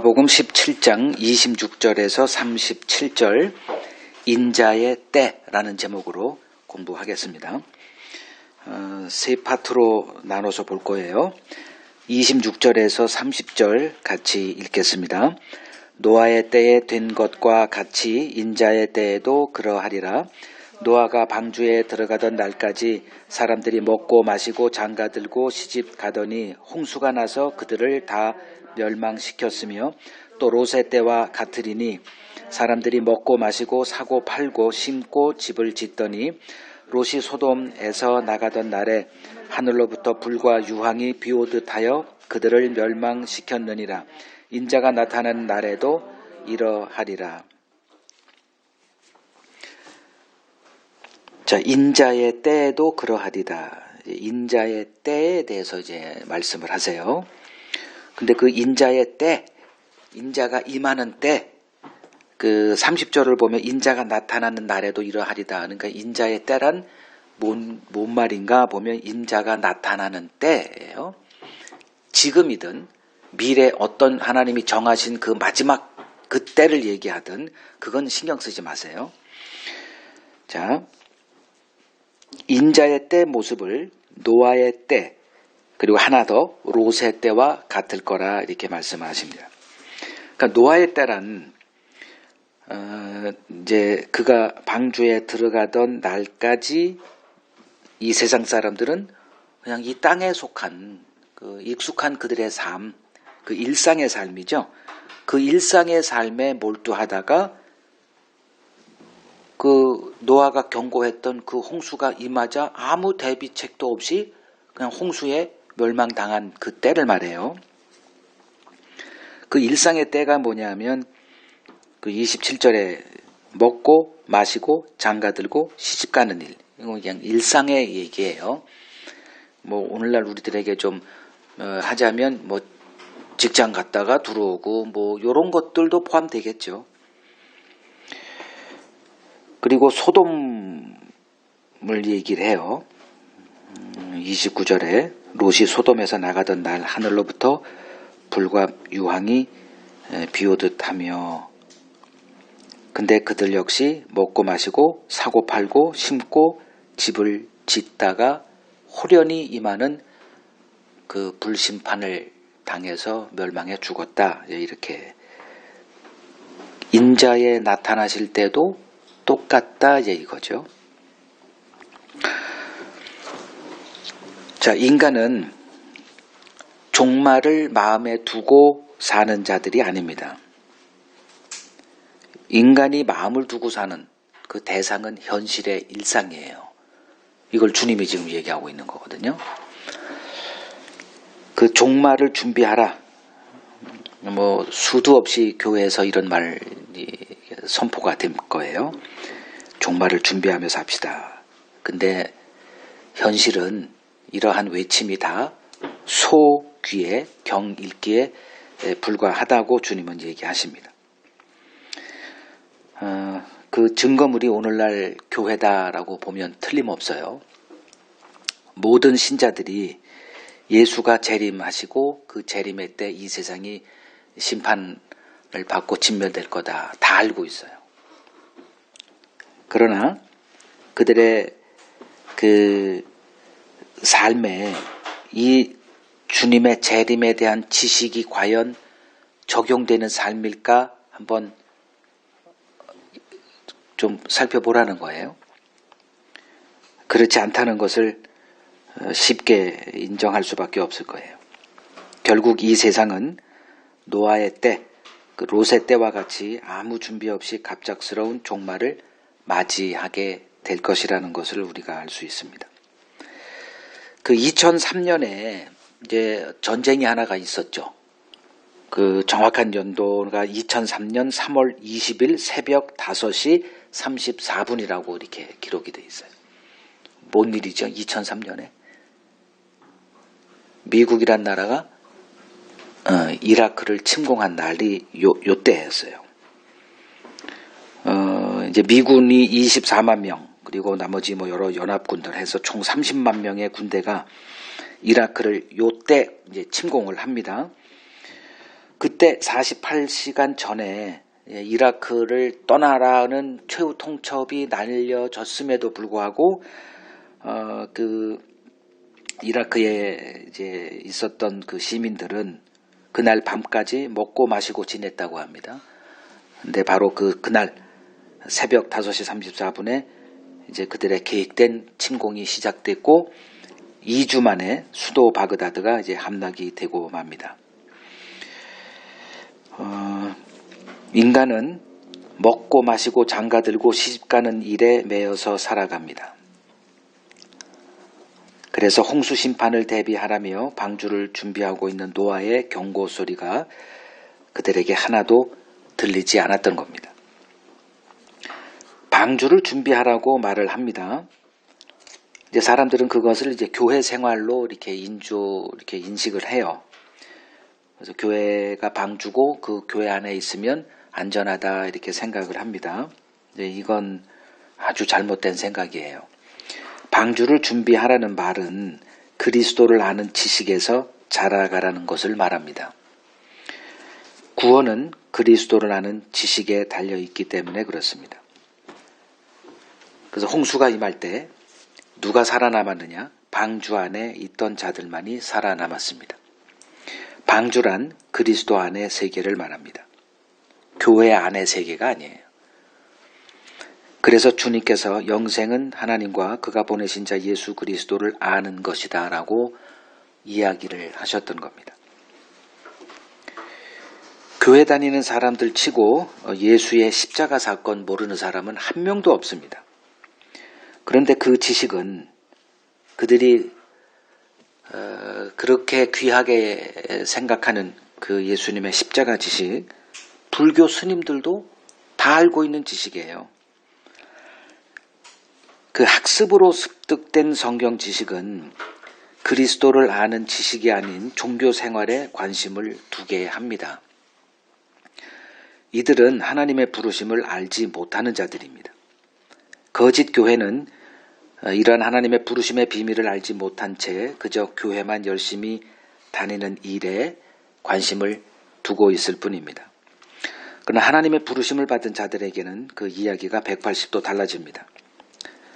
누가복음 17장 26절에서 37절 인자의 때라는 제목으로 공부하겠습니다. 세 파트로 나눠서 볼 거예요. 26절에서 30절 같이 읽겠습니다. 노아의 때에 된 것과 같이 인자의 때에도 그러하리라. 노아가 방주에 들어가던 날까지 사람들이 먹고 마시고 장가들고 시집 가더니 홍수가 나서 그들을 다 멸망시켰으며 또 롯의 때와 같으리니 사람들이 먹고 마시고 사고 팔고 심고 집을 짓더니 롯이 소돔에서 나가던 날에 하늘로부터 불과 유황이 비오듯 하여 그들을 멸망시켰느니라. 인자가 나타나는 날에도 이러하리라. 자, 인자의 때에도 그러하리다. 인자의 때에 대해서 이제 말씀을 하세요. 근데 그 인자의 때, 인자가 임하는 때, 그 30절을 보면 인자가 나타나는 날에도 이러하리다. 그러니까 인자의 때란 뭔 말인가 보면 인자가 나타나는 때예요. 지금이든 미래 어떤 하나님이 정하신 그 마지막 그 때를 얘기하든 그건 신경 쓰지 마세요. 자, 인자의 때 모습을 노아의 때 그리고 하나 더 롯의 때와 같을 거라 이렇게 말씀하십니다. 그러니까 노아의 때란 이제 그가 방주에 들어가던 날까지 이 세상 사람들은 그냥 이 땅에 속한 그 익숙한 그들의 삶, 그 일상의 삶이죠. 그 일상의 삶에 몰두하다가 그 노아가 경고했던 그 홍수가 임하자 아무 대비책도 없이 그냥 홍수에 멸망당한 그 때를 말해요. 그 일상의 때가 뭐냐면 그 27절에 먹고 마시고 장가들고 시집가는 일. 이거 그냥 일상의 얘기예요. 뭐 오늘날 우리들에게 좀 하자면 뭐 직장 갔다가 들어오고 뭐 이런 것들도 포함되겠죠. 그리고 소돔을 얘기를 해요. 29절에 롯이 소돔에서 나가던 날 하늘로부터 불과 유황이 비오듯 하며 근데 그들 역시 먹고 마시고 사고 팔고 심고 집을 짓다가 호련히 임하는 그 불심판을 당해서 멸망해 죽었다. 이렇게 인자에 나타나실 때도 똑같다 이거죠. 자, 인간은 종말을 마음에 두고 사는 자들이 아닙니다. 인간이 마음을 두고 사는 그 대상은 현실의 일상이에요. 이걸 주님이 지금 얘기하고 있는 거거든요. 그 종말을 준비하라. 뭐 수도 없이 교회에서 이런 말이 선포가 된 거예요. 종말을 준비하며 삽시다. 근데 현실은 이러한 외침이 다 소귀에 경읽기에 불과하다고 주님은 얘기하십니다. 그 증거물이 오늘날 교회다라고 보면 틀림없어요. 모든 신자들이 예수가 재림하시고 그 재림의 때 이 세상이 심판을 받고 진멸될 거다 다 알고 있어요. 그러나 그들의 그 삶에 이 주님의 재림에 대한 지식이 과연 적용되는 삶일까 한번 좀 살펴보라는 거예요. 그렇지 않다는 것을 쉽게 인정할 수밖에 없을 거예요. 결국 이 세상은 노아의 때, 그 롯의 때와 같이 아무 준비 없이 갑작스러운 종말을 맞이하게 될 것이라는 것을 우리가 알 수 있습니다. 그 2003년에 이제 전쟁이 하나가 있었죠. 그 정확한 연도가 2003년 3월 20일 새벽 5시 34분이라고 이렇게 기록이 되어 있어요. 뭔 일이죠? 2003년에 미국이란 나라가 이라크를 침공한 날이 요때였어요. 이제 미군이 24만 명 그리고 나머지 뭐 여러 연합군들 해서 총 30만 명의 군대가 이라크를 요때 이제 침공을 합니다. 그때 48시간 전에 이라크를 떠나라는 최후 통첩이 날려졌음에도 불구하고 그 이라크에 이제 있었던 그 시민들은 그날 밤까지 먹고 마시고 지냈다고 합니다. 근데 바로 그날 새벽 5시 34분에 이제 그들의 계획된 침공이 시작됐고 2주 만에 수도 바그다드가 이제 함락이 되고 맙니다. 인간은 먹고 마시고 장가들고 시집가는 일에 매여서 살아갑니다. 그래서 홍수 심판을 대비하라며 방주를 준비하고 있는 노아의 경고 소리가 그들에게 하나도 들리지 않았던 겁니다. 방주를 준비하라고 말을 합니다. 이제 사람들은 그것을 이제 교회 생활로 이렇게 인식을 해요. 그래서 교회가 방주고 그 교회 안에 있으면 안전하다 이렇게 생각을 합니다. 이건 아주 잘못된 생각이에요. 방주를 준비하라는 말은 그리스도를 아는 지식에서 자라가라는 것을 말합니다. 구원은 그리스도를 아는 지식에 달려있기 때문에 그렇습니다. 그래서 홍수가 임할 때 누가 살아남았느냐? 방주 안에 있던 자들만이 살아남았습니다. 방주란 그리스도 안의 세계를 말합니다. 교회 안의 세계가 아니에요. 그래서 주님께서 영생은 하나님과 그가 보내신 자 예수 그리스도를 아는 것이다 라고 이야기를 하셨던 겁니다. 교회 다니는 사람들 치고 예수의 십자가 사건 모르는 사람은 한 명도 없습니다. 그런데 그 지식은 그들이 그렇게 귀하게 생각하는 그 예수님의 십자가 지식, 불교 스님들도 다 알고 있는 지식이에요. 그 학습으로 습득된 성경 지식은 그리스도를 아는 지식이 아닌 종교 생활에 관심을 두게 합니다. 이들은 하나님의 부르심을 알지 못하는 자들입니다. 거짓 교회는 이러한 하나님의 부르심의 비밀을 알지 못한 채 그저 교회만 열심히 다니는 일에 관심을 두고 있을 뿐입니다. 그러나 하나님의 부르심을 받은 자들에게는 그 이야기가 180도 달라집니다.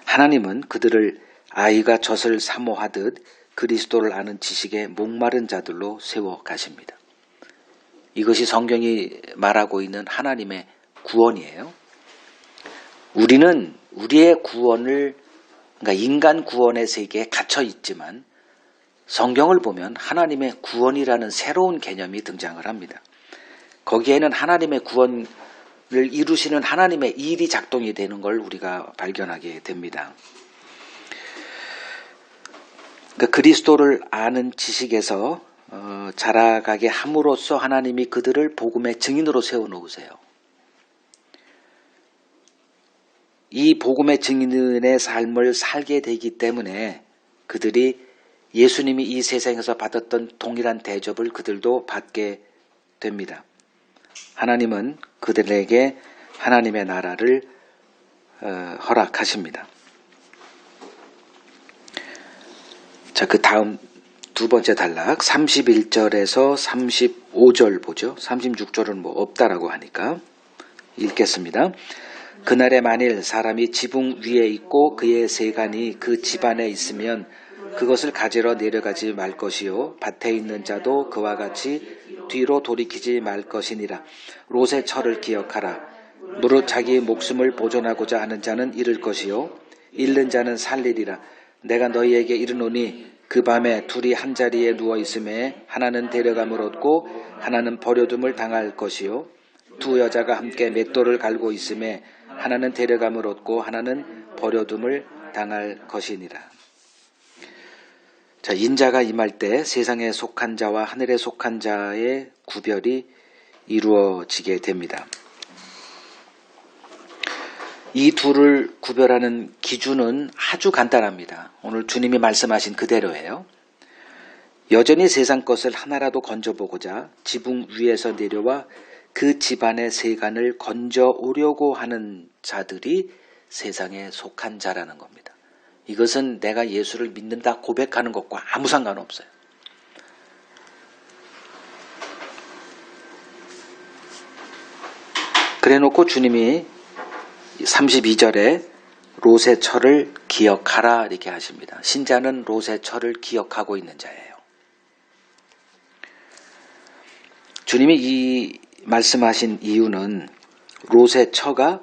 하나님은 그들을 아이가 젖을 사모하듯 그리스도를 아는 지식에 목마른 자들로 세워 가십니다. 이것이 성경이 말하고 있는 하나님의 구원이에요. 우리는 우리의 구원을, 그러니까 인간 구원의 세계에 갇혀 있지만 성경을 보면 하나님의 구원이라는 새로운 개념이 등장을 합니다. 거기에는 하나님의 구원을 이루시는 하나님의 일이 작동이 되는 걸 우리가 발견하게 됩니다. 그러니까 그리스도를 아는 지식에서 자라가게 함으로써 하나님이 그들을 복음의 증인으로 세워놓으세요. 이 복음의 증인의 삶을 살게 되기 때문에 그들이 예수님이 이 세상에서 받았던 동일한 대접을 그들도 받게 됩니다. 하나님은 그들에게 하나님의 나라를 허락하십니다. 자, 그 다음 두 번째 단락 31절에서 35절 보죠. 36절은 뭐 없다라고 하니까 읽겠습니다. 그날에 만일 사람이 지붕 위에 있고 그의 세간이 그 집안에 있으면 그것을 가지러 내려가지 말 것이요 밭에 있는 자도 그와 같이 뒤로 돌이키지 말 것이니라. 롯의 철을 기억하라. 무릇 자기 목숨을 보존하고자 하는 자는 잃을 것이요 잃는 자는 살리리라. 내가 너희에게 이르노니 그 밤에 둘이 한 자리에 누워 있음에 하나는 데려감을 얻고 하나는 버려둠을 당할 것이요 두 여자가 함께 맷돌을 갈고 있음에 하나는 데려감을 얻고 하나는 버려둠을 당할 것이니라. 자, 인자가 임할 때 세상에 속한 자와 하늘에 속한 자의 구별이 이루어지게 됩니다. 이 둘을 구별하는 기준은 아주 간단합니다. 오늘 주님이 말씀하신 그대로예요. 여전히 세상 것을 하나라도 건져보고자 지붕 위에서 내려와 그 집안의 세간을 건져오려고 하는 자들이 세상에 속한 자라는 겁니다. 이것은 내가 예수를 믿는다 고백하는 것과 아무 상관없어요. 그래놓고 주님이 32절에 롯의 처를 기억하라 이렇게 하십니다. 신자는 롯의 처를 기억하고 있는 자예요. 주님이 이 말씀하신 이유는 롯의 처가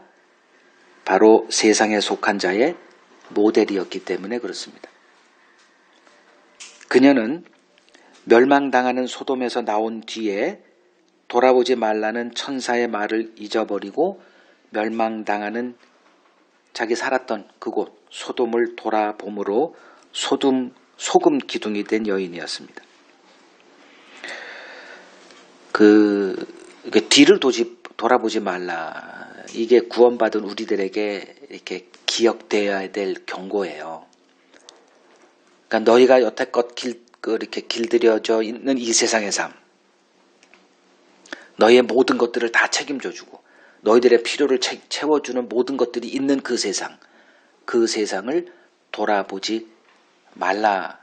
바로 세상에 속한 자의 모델이었기 때문에 그렇습니다. 그녀는 멸망당하는 소돔에서 나온 뒤에 돌아보지 말라는 천사의 말을 잊어버리고 멸망당하는 자기 살았던 그곳 소돔을 돌아봄으로 소금 기둥이 된 여인이었습니다. 뒤를 돌아보지 말라. 이게 구원받은 우리들에게 이렇게 기억되어야 될 경고예요. 그러니까 너희가 여태껏 이렇게 길들여져 있는 이 세상의 삶, 너희의 모든 것들을 다 책임져주고 너희들의 필요를 채워주는 모든 것들이 있는 그 세상을 돌아보지 말라.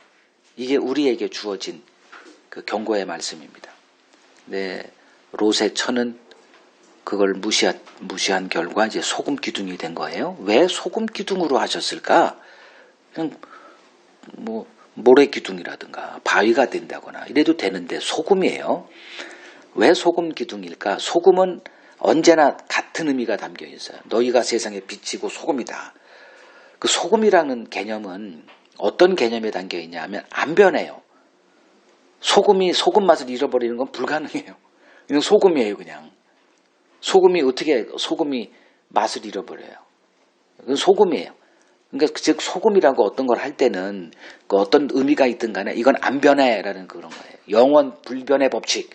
이게 우리에게 주어진 그 경고의 말씀입니다. 네, 롯의 처는 그걸 무시한 결과 이제 소금 기둥이 된 거예요. 왜 소금 기둥으로 하셨을까? 그냥 모래 기둥이라든가 바위가 된다거나 이래도 되는데 소금이에요. 왜 소금 기둥일까? 소금은 언제나 같은 의미가 담겨 있어요. 너희가 세상에 빛이고 소금이다. 그 소금이라는 개념은 어떤 개념에 담겨 있냐면 안 변해요. 소금 맛을 잃어버리는 건 불가능해요. 그냥 소금이에요, 그냥. 소금이 맛을 잃어버려요. 그건 소금이에요. 그러니까 즉 소금이라고 어떤 걸 할 때는 그 어떤 의미가 있든 간에 이건 안 변해라는 그런 거예요. 영원 불변의 법칙.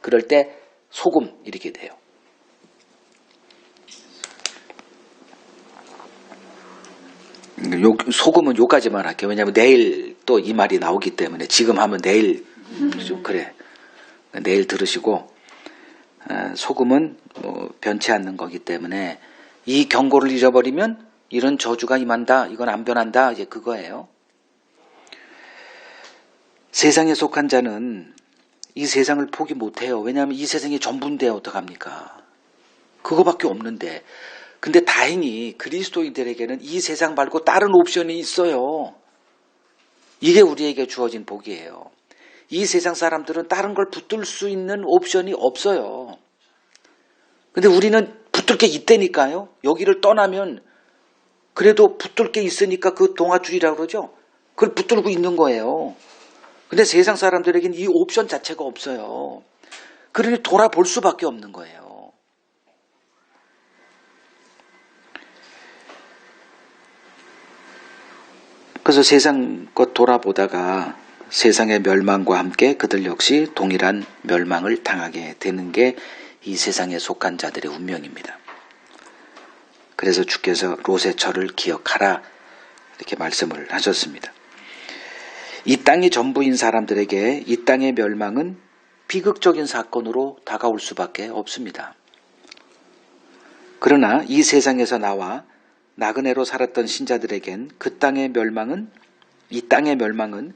그럴 때 소금 이렇게 돼요. 소금은 요까지만 할게요. 왜냐하면 내일 또 이 말이 나오기 때문에 지금 하면 내일 좀 그래. 내일 들으시고 소금은 변치 않는 거기 때문에 이 경고를 잊어버리면 이런 저주가 임한다. 이건 안 변한다. 이제 그거예요. 세상에 속한 자는 이 세상을 포기 못해요. 왜냐하면 이 세상이 전부인데 어떡합니까? 그거밖에 없는데. 근데 다행히 그리스도인들에게는 이 세상 말고 다른 옵션이 있어요. 이게 우리에게 주어진 복이에요. 이 세상 사람들은 다른 걸 붙들 수 있는 옵션이 없어요. 근데 우리는 붙들 게 있다니까요. 여기를 떠나면 그래도 붙들 게 있으니까 그 동아줄이라고 그러죠. 그걸 붙들고 있는 거예요. 근데 세상 사람들에게는 이 옵션 자체가 없어요. 그러니 돌아볼 수밖에 없는 거예요. 그래서 세상 것 돌아보다가 세상의 멸망과 함께 그들 역시 동일한 멸망을 당하게 되는 게 이 세상에 속한 자들의 운명입니다. 그래서 주께서 롯의 처를 기억하라 이렇게 말씀을 하셨습니다. 이 땅이 전부인 사람들에게 이 땅의 멸망은 비극적인 사건으로 다가올 수밖에 없습니다. 그러나 이 세상에서 나와 나그네로 살았던 신자들에겐 이 땅의 멸망은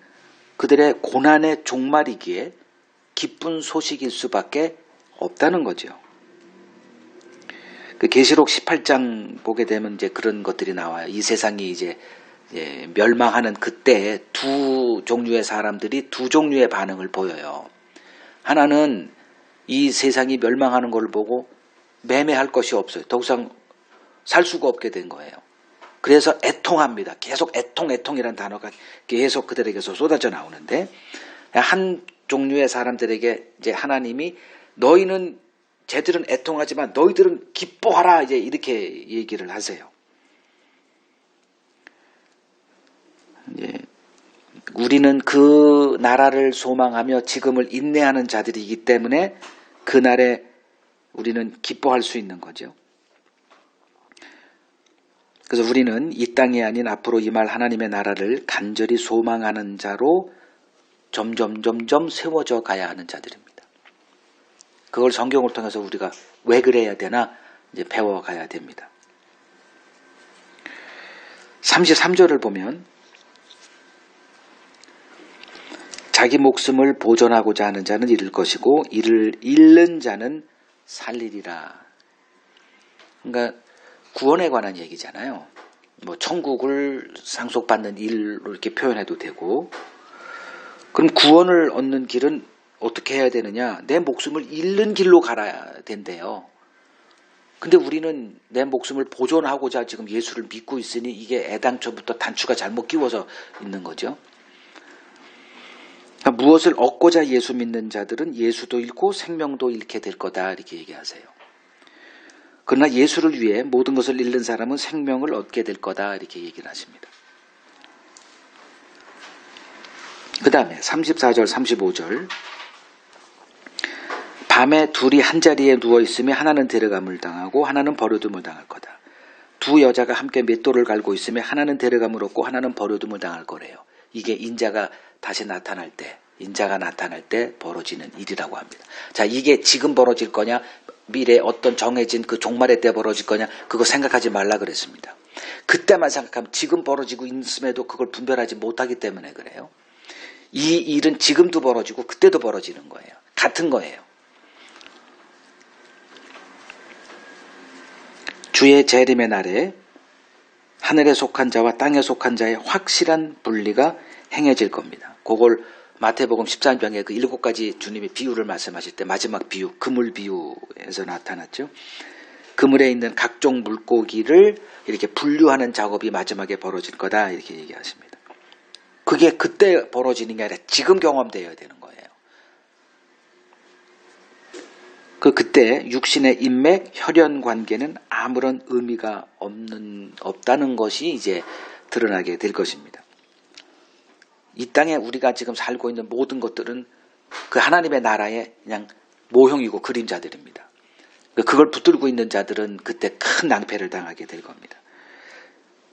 그들의 고난의 종말이기에 기쁜 소식일 수밖에 없다는 거죠. 그 계시록 18장 보게 되면 이제 그런 것들이 나와요. 이 세상이 이제 멸망하는 그때 두 종류의 사람들이 두 종류의 반응을 보여요. 하나는 이 세상이 멸망하는 걸 보고 매매할 것이 없어요. 더 이상 살 수가 없게 된 거예요. 그래서 애통합니다. 계속 애통이라는 단어가 계속 그들에게서 쏟아져 나오는데 한 종류의 사람들에게 이제 하나님이 쟤들은 애통하지만 너희들은 기뻐하라 이제 이렇게 얘기를 하세요. 우리는 그 나라를 소망하며 지금을 인내하는 자들이기 때문에 그날에 우리는 기뻐할 수 있는 거죠. 그래서 우리는 이 땅이 아닌 앞으로 임할 하나님의 나라를 간절히 소망하는 자로 점점 세워져 가야 하는 자들입니다. 그걸 성경을 통해서 우리가 왜 그래야 되나 이제 배워가야 됩니다. 33절을 보면 자기 목숨을 보존하고자 하는 자는 잃을 것이고 이를 잃는 자는 살리리라. 그러니까 구원에 관한 얘기잖아요. 뭐 천국을 상속받는 일로 이렇게 표현해도 되고, 그럼 구원을 얻는 길은 어떻게 해야 되느냐? 내 목숨을 잃는 길로 가야 된대요. 근데 우리는 내 목숨을 보존하고자 지금 예수를 믿고 있으니 이게 애당초부터 단추가 잘못 끼워서 있는 거죠. 그러니까 무엇을 얻고자 예수 믿는 자들은 예수도 잃고 생명도 잃게 될 거다 이렇게 얘기하세요. 그러나 예수를 위해 모든 것을 잃는 사람은 생명을 얻게 될 거다 이렇게 얘기를 하십니다. 그 다음에 34절 35절 밤에 둘이 한자리에 누워있으며 하나는 데려감을 당하고 하나는 버려둠을 당할 거다. 두 여자가 함께 맷돌을 갈고 있으며 하나는 데려감을 얻고 하나는 버려둠을 당할 거래요. 이게 인자가 다시 나타날 때 벌어지는 일이라고 합니다. 자, 이게 지금 벌어질 거냐, 미래에 어떤 정해진 그 종말의 때 벌어질 거냐, 그거 생각하지 말라 그랬습니다. 그때만 생각하면 지금 벌어지고 있음에도 그걸 분별하지 못하기 때문에 그래요. 이 일은 지금도 벌어지고 그때도 벌어지는 거예요. 같은 거예요. 주의 재림의 날에 하늘에 속한 자와 땅에 속한 자의 확실한 분리가 행해질 겁니다. 그걸 마태복음 14장에 그 7가지 주님이 비유를 말씀하실 때 마지막 비유, 그물 비유에서 나타났죠. 그물에 있는 각종 물고기를 이렇게 분류하는 작업이 마지막에 벌어질 거다 이렇게 얘기하십니다. 그게 그때 벌어지는 게 아니라 지금 경험되어야 되는 거예요. 그때 육신의 인맥, 혈연 관계는 아무런 의미가 없다는 것이 이제 드러나게 될 것입니다. 이 땅에 우리가 지금 살고 있는 모든 것들은 그 하나님의 나라의 그냥 모형이고 그림자들입니다. 그걸 붙들고 있는 자들은 그때 큰 낭패를 당하게 될 겁니다.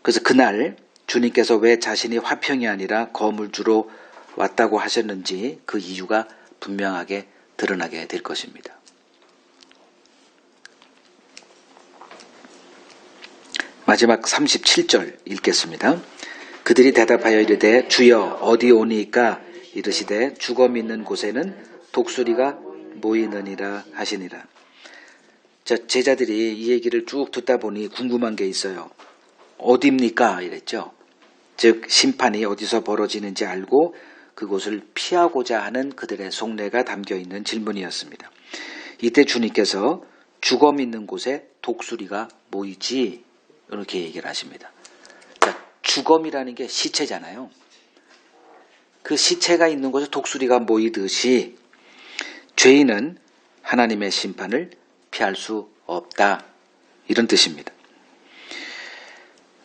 그래서 그날 주님께서 왜 자신이 화평이 아니라 거물주로 왔다고 하셨는지 그 이유가 분명하게 드러나게 될 것입니다. 마지막 37절 읽겠습니다. 그들이 대답하여 이르되 주여 어디 오니까 이르시되 죽어 있는 곳에는 독수리가 모이느니라 하시니라. 자, 제자들이 이 얘기를 쭉 듣다 보니 궁금한 게 있어요. 어디입니까? 이랬죠. 즉 심판이 어디서 벌어지는지 알고 그곳을 피하고자 하는 그들의 속내가 담겨있는 질문이었습니다. 이때 주님께서 죽어 있는 곳에 독수리가 모이지 이렇게 얘기를 하십니다. 자, 죽음이라는 게 시체잖아요. 그 시체가 있는 곳에 독수리가 모이듯이 죄인은 하나님의 심판을 피할 수 없다 이런 뜻입니다.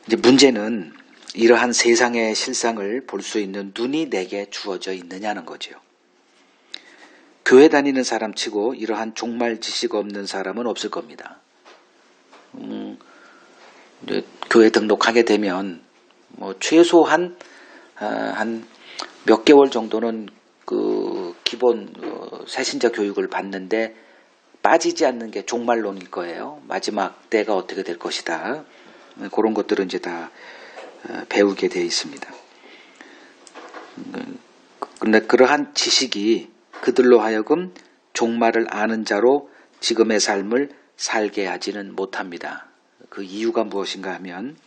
이제 문제는 이러한 세상의 실상을 볼 수 있는 눈이 내게 주어져 있느냐는 거죠. 교회 다니는 사람 치고 이러한 종말 지식 없는 사람은 없을 겁니다. 교회 등록하게 되면 뭐 최소한 한 몇 개월 정도는 그 기본 새신자 교육을 받는데 빠지지 않는 게 종말론일 거예요. 마지막 때가 어떻게 될 것이다. 그런 것들은 이제 다 배우게 되어 있습니다. 그런데 그러한 지식이 그들로 하여금 종말을 아는 자로 지금의 삶을 살게 하지는 못합니다. 그 이유가 무엇인가 하면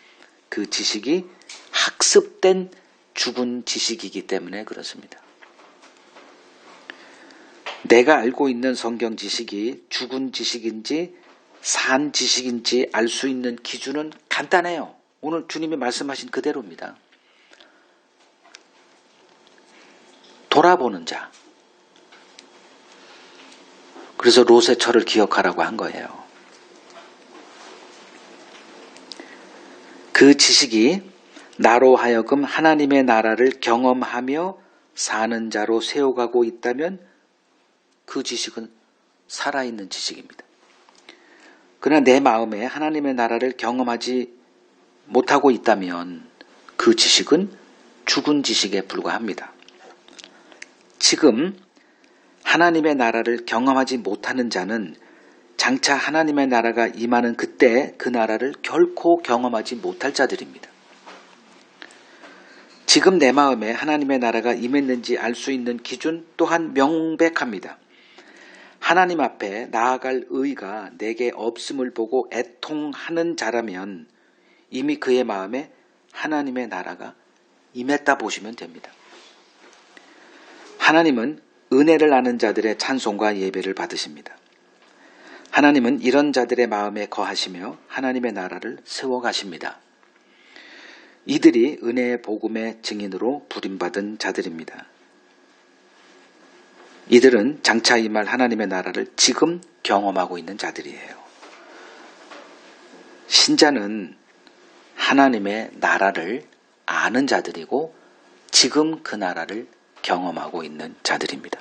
그 지식이 학습된 죽은 지식이기 때문에 그렇습니다. 내가 알고 있는 성경 지식이 죽은 지식인지 산 지식인지 알 수 있는 기준은 간단해요. 오늘 주님이 말씀하신 그대로입니다. 돌아보는 자. 그래서 롯의 철을 기억하라고 한 거예요. 그 지식이 나로 하여금 하나님의 나라를 경험하며 사는 자로 세워가고 있다면 그 지식은 살아있는 지식입니다. 그러나 내 마음에 하나님의 나라를 경험하지 못하고 있다면 그 지식은 죽은 지식에 불과합니다. 지금 하나님의 나라를 경험하지 못하는 자는 장차 하나님의 나라가 임하는 그때 그 나라를 결코 경험하지 못할 자들입니다. 지금 내 마음에 하나님의 나라가 임했는지 알 수 있는 기준 또한 명백합니다. 하나님 앞에 나아갈 의가 내게 없음을 보고 애통하는 자라면 이미 그의 마음에 하나님의 나라가 임했다 보시면 됩니다. 하나님은 은혜를 아는 자들의 찬송과 예배를 받으십니다. 하나님은 이런 자들의 마음에 거하시며 하나님의 나라를 세워가십니다. 이들이 은혜의 복음의 증인으로 부림받은 자들입니다. 이들은 장차 임할 하나님의 나라를 지금 경험하고 있는 자들이에요. 신자는 하나님의 나라를 아는 자들이고 지금 그 나라를 경험하고 있는 자들입니다.